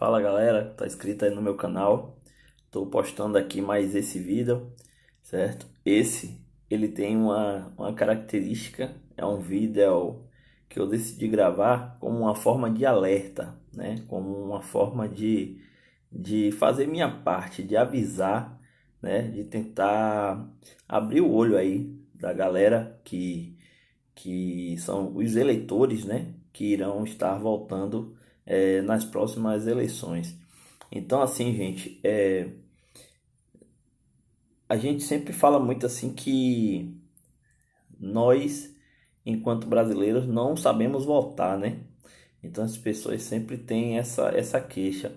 Fala galera, tá inscrito aí no meu canal. Tô postando aqui mais esse vídeo, certo? Ele tem uma característica, é um vídeo que eu decidi gravar como uma forma de alerta, né? Como uma forma de fazer minha parte, de avisar, né? De tentar abrir o olho aí da galera que são os eleitores, né, que irão estar voltando nas próximas eleições. Então, assim, gente, a gente sempre fala muito assim que nós, enquanto brasileiros, não sabemos votar, né? Então as pessoas sempre têm essa queixa.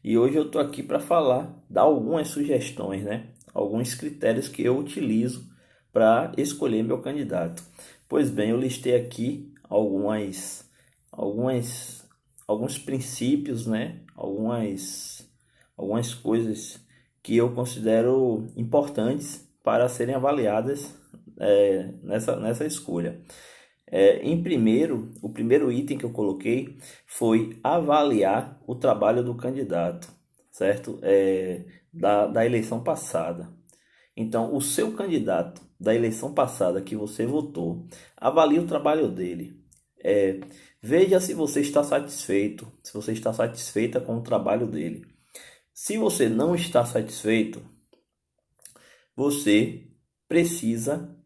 E hoje eu tô aqui para falar, dar algumas sugestões, né? Alguns critérios que eu utilizo para escolher meu candidato. Pois bem, eu listei aqui algumas, alguns princípios, né? Algumas coisas que eu considero importantes para serem avaliadas nessa escolha. O primeiro item que eu coloquei foi avaliar o trabalho do candidato, certo? Da eleição passada. Então, o seu candidato da eleição passada que você votou, avalie o trabalho dele. Veja se você está satisfeito, se você está satisfeita com o trabalho dele. Se você não está satisfeito, você precisa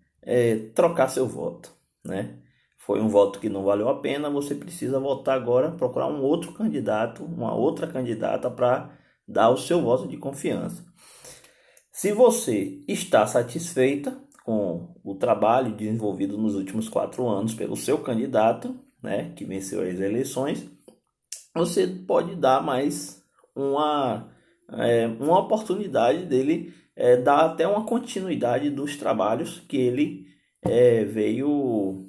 trocar seu voto, né? Foi um voto que não valeu a pena, você precisa votar agora, procurar um outro candidato, uma outra candidata para dar o seu voto de confiança. Se você está satisfeita com o trabalho desenvolvido nos últimos 4 anos pelo seu candidato, né, que venceu as eleições, você pode dar mais uma oportunidade dele dar até uma continuidade dos trabalhos que ele veio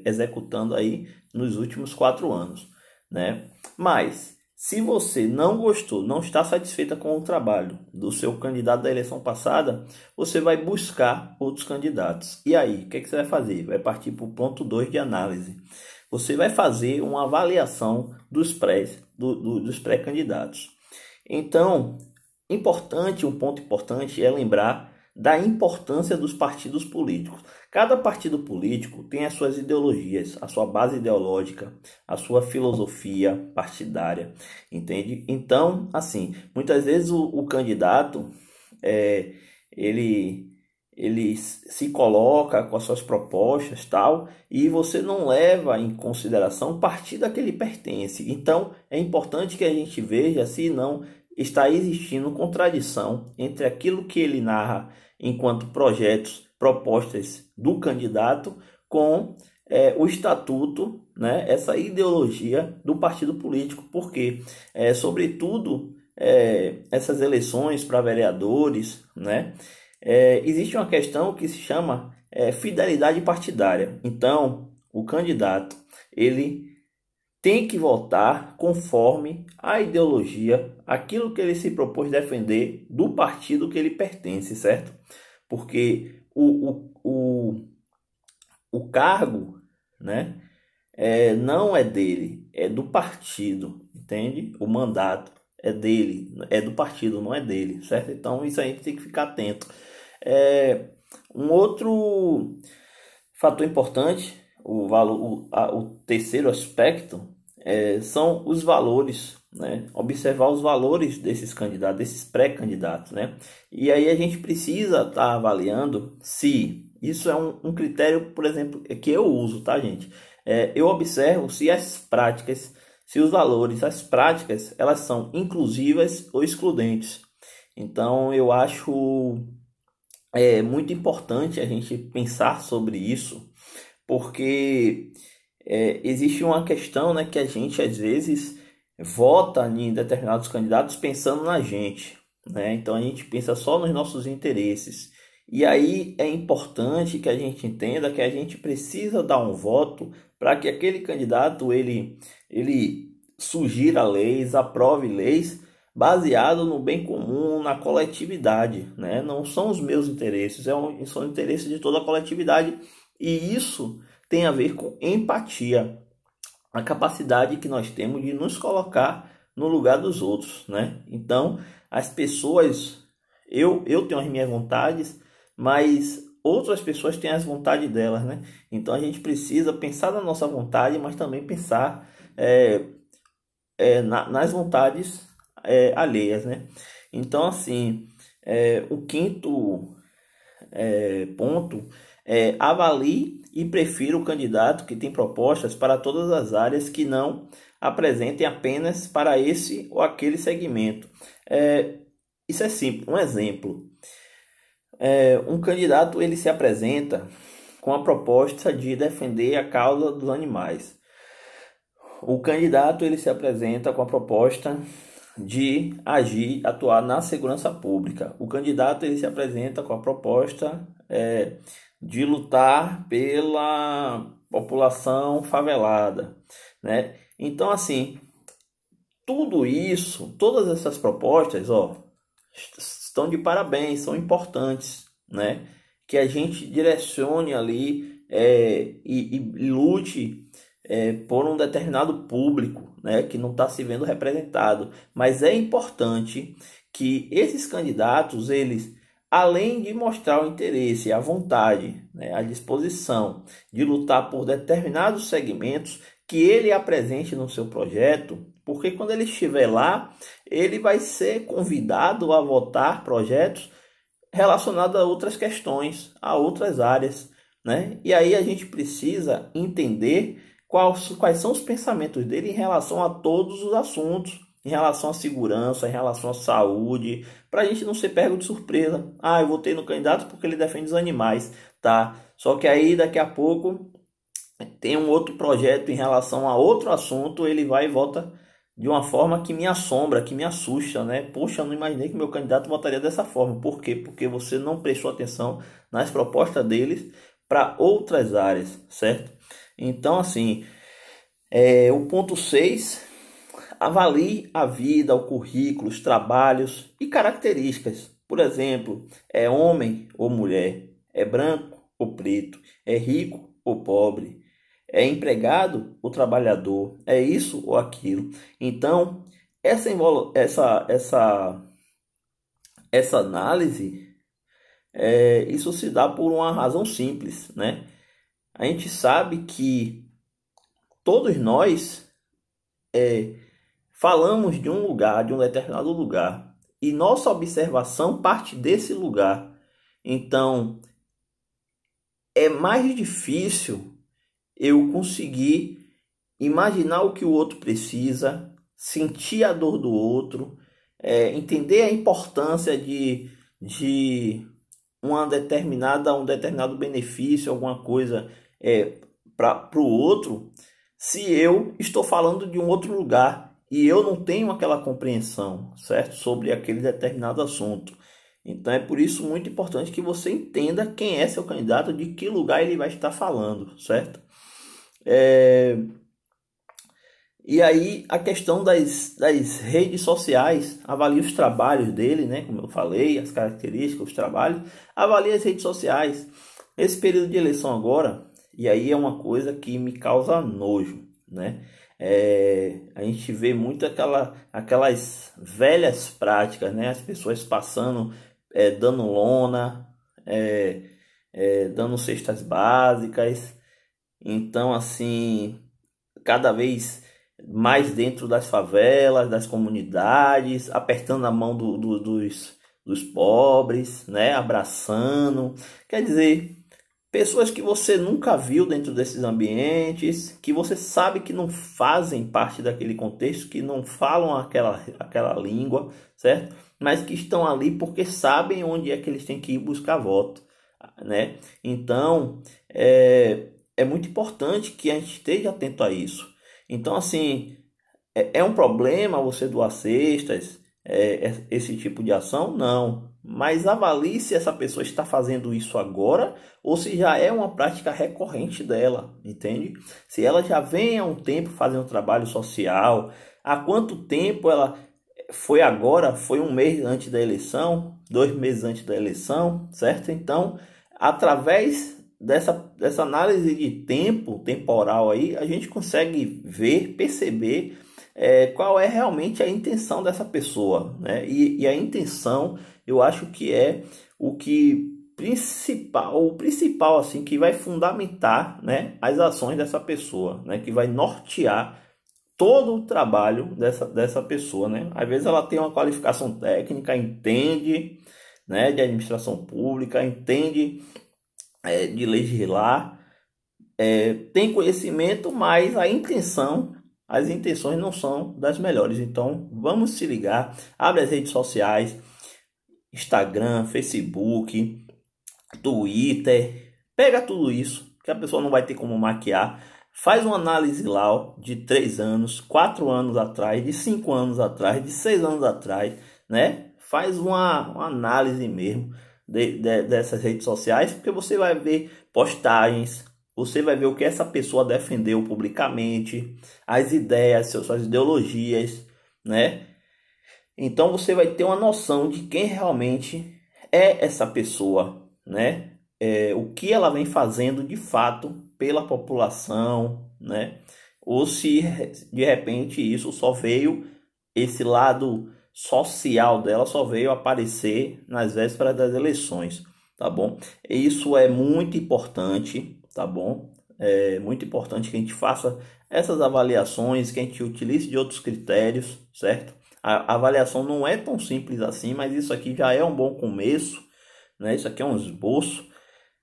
executando aí nos últimos 4 anos, né? Mas se você não gostou, não está satisfeita com o trabalho do seu candidato da eleição passada, você vai buscar outros candidatos. E aí, o que você vai fazer? Vai partir para o ponto 2 de análise. Você vai fazer uma avaliação dos pré-candidatos. Então, um ponto importante é lembrar da importância dos partidos políticos. Cada partido político tem as suas ideologias, a sua base ideológica, a sua filosofia partidária, entende? Então, assim, muitas vezes o candidato, ele ele se coloca com as suas propostas tal, e você não leva em consideração o partido a que ele pertence. Então é importante que a gente veja se não está existindo contradição entre aquilo que ele narra enquanto projetos, propostas do candidato com o estatuto, né, essa ideologia do partido político, porque sobretudo essas eleições para vereadores, né, existe uma questão que se chama fidelidade partidária. Então, o candidato ele tem que votar conforme a ideologia, aquilo que ele se propôs defender do partido que ele pertence, certo? Porque o cargo, né, não é dele, é do partido, entende? O mandato é dele, é do partido, não é dele, certo? Então, isso a gente tem que ficar atento. Um outro fator importante, o terceiro aspecto, são os valores, né? Observar os valores desses candidatos, desses pré-candidatos, né? E aí a gente precisa estar avaliando se isso é um critério, por exemplo, que eu uso, tá, gente? Eu observo se as práticas, se os valores, as práticas, elas são inclusivas ou excludentes. Então eu acho muito importante a gente pensar sobre isso, porque existe uma questão, né, que a gente às vezes vota em determinados candidatos pensando na gente, né? Então a gente pensa só nos nossos interesses. E aí é importante que a gente entenda que a gente precisa dar um voto para que aquele candidato ele sugira leis, aprove leis baseado no bem comum, na coletividade, né? Não são os meus interesses, são os interesses de toda a coletividade, e isso tem a ver com empatia, a capacidade que nós temos de nos colocar no lugar dos outros, né? Então, as pessoas, eu tenho as minhas vontades, mas outras pessoas têm as vontades delas, né? Então, a gente precisa pensar na nossa vontade, mas também pensar nas vontades alheias, né? Então, assim, o quinto ponto é: avalie e prefira o candidato que tem propostas para todas as áreas, que não apresentem apenas para esse ou aquele segmento. Isso é simples. Um exemplo: um candidato ele se apresenta com a proposta de defender a causa dos animais. O candidato ele se apresenta com a proposta de agir, atuar na segurança pública. O candidato ele se apresenta com a proposta de lutar pela população favelada, né? Então, assim, tudo isso, todas essas propostas, estão de parabéns, são importantes, né? Que a gente direcione ali e lute por um determinado público, né, que não está se vendo representado. Mas é importante que esses candidatos, eles, além de mostrar o interesse, a vontade, né, a disposição de lutar por determinados segmentos, que ele apresente no seu projeto, porque quando ele estiver lá, ele vai ser convidado a votar projetos relacionados a outras questões, a outras áreas, né? E aí a gente precisa entender quais são os pensamentos dele em relação a todos os assuntos, em relação à segurança, em relação à saúde, para a gente não ser pego de surpresa. Eu votei no candidato porque ele defende os animais, tá? Só que aí daqui a pouco tem um outro projeto em relação a outro assunto, ele vai e vota de uma forma que me assombra, que me assusta, né? Poxa, eu não imaginei que meu candidato votaria dessa forma. Por quê? Porque você não prestou atenção nas propostas deles para outras áreas, certo? Então, assim, o ponto 6, avalie a vida, o currículo, os trabalhos e características. Por exemplo, é homem ou mulher, é branco ou preto, é rico ou pobre, é empregado ou trabalhador, é isso ou aquilo. Então, essa análise, isso se dá por uma razão simples, né? A gente sabe que todos nós falamos de um lugar, de um determinado lugar, e nossa observação parte desse lugar. Então, é mais difícil eu conseguir imaginar o que o outro precisa, sentir a dor do outro, entender a importância de um determinado benefício, alguma coisa para o outro, se eu estou falando de um outro lugar e eu não tenho aquela compreensão, certo? Sobre aquele determinado assunto. Então é por isso muito importante que você entenda quem é seu candidato, de que lugar ele vai estar falando, certo? E aí a questão das redes sociais, avalie os trabalhos dele, né? Como eu falei, as características, os trabalhos, avalie as redes sociais. Nesse período de eleição agora, e aí é uma coisa que me causa nojo, né? A gente vê muito aquelas velhas práticas, né? As pessoas passando, dando lona, dando cestas básicas. Então, assim, cada vez mais dentro das favelas, das comunidades, apertando a mão dos pobres, né? Abraçando. Quer dizer, pessoas que você nunca viu dentro desses ambientes, que você sabe que não fazem parte daquele contexto, que não falam aquela língua, certo? Mas que estão ali porque sabem onde é que eles têm que ir buscar voto, né? Então, é muito importante que a gente esteja atento a isso. Então, assim, é um problema você doar cestas, esse tipo de ação? Não. Mas avalie se essa pessoa está fazendo isso agora ou se já é uma prática recorrente dela, entende? Se ela já vem há um tempo fazendo trabalho social, há quanto tempo ela foi agora? Foi um mês antes da eleição, 2 meses antes da eleição, certo? Então, através dessa análise de tempo temporal aí, a gente consegue ver, perceber qual é realmente a intenção dessa pessoa, né? E a intenção, eu acho que é o principal assim que vai fundamentar, né, as ações dessa pessoa, né, que vai nortear todo o trabalho dessa pessoa, né? Às vezes ela tem uma qualificação técnica, entende, né, de administração pública, entende de legislar, tem conhecimento, mas as intenções não são das melhores. Então, vamos se ligar, abre as redes sociais, Instagram, Facebook, Twitter, pega tudo isso, que a pessoa não vai ter como maquiar. Faz uma análise lá, ó, de 3 anos, 4 anos atrás, de 5 anos atrás, de 6 anos atrás, né? Faz uma análise mesmo dessas redes sociais, porque você vai ver postagens, você vai ver o que essa pessoa defendeu publicamente, as ideias, suas ideologias, né? Então você vai ter uma noção de quem realmente é essa pessoa, né? O que ela vem fazendo de fato pela população, né? Ou se de repente isso só veio, esse lado social dela só veio aparecer nas vésperas das eleições, tá bom? Isso é muito importante, tá bom? É muito importante que a gente faça essas avaliações, que a gente utilize de outros critérios, certo? A avaliação não é tão simples assim, mas isso aqui já é um bom começo, né? Isso aqui é um esboço,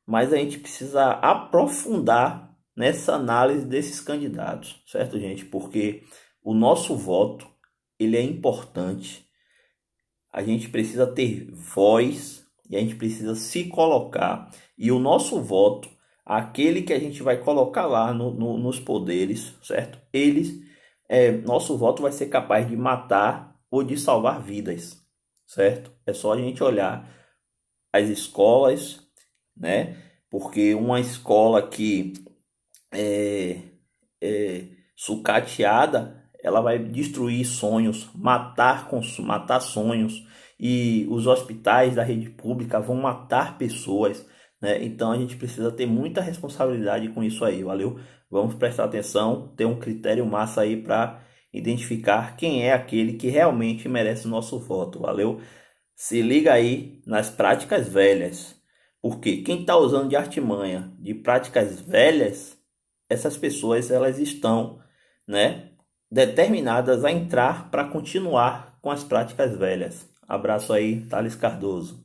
mas a gente precisa aprofundar nessa análise desses candidatos, certo, gente? Porque o nosso voto, ele é importante. A gente precisa ter voz e a gente precisa se colocar. E o nosso voto, aquele que a gente vai colocar lá nos poderes, certo? Nosso voto vai ser capaz de matar ou de salvar vidas, certo? É só a gente olhar as escolas, né? Porque uma escola que é sucateada, ela vai destruir sonhos, matar sonhos, e os hospitais da rede pública vão matar pessoas, né? Então a gente precisa ter muita responsabilidade com isso aí, valeu? Vamos prestar atenção, ter um critério massa aí para identificar quem é aquele que realmente merece o nosso voto, valeu? Se liga aí nas práticas velhas, porque quem está usando de artimanha, de práticas velhas, essas pessoas elas estão, né, determinadas a entrar para continuar com as práticas velhas. Abraço aí, Thales Cardoso.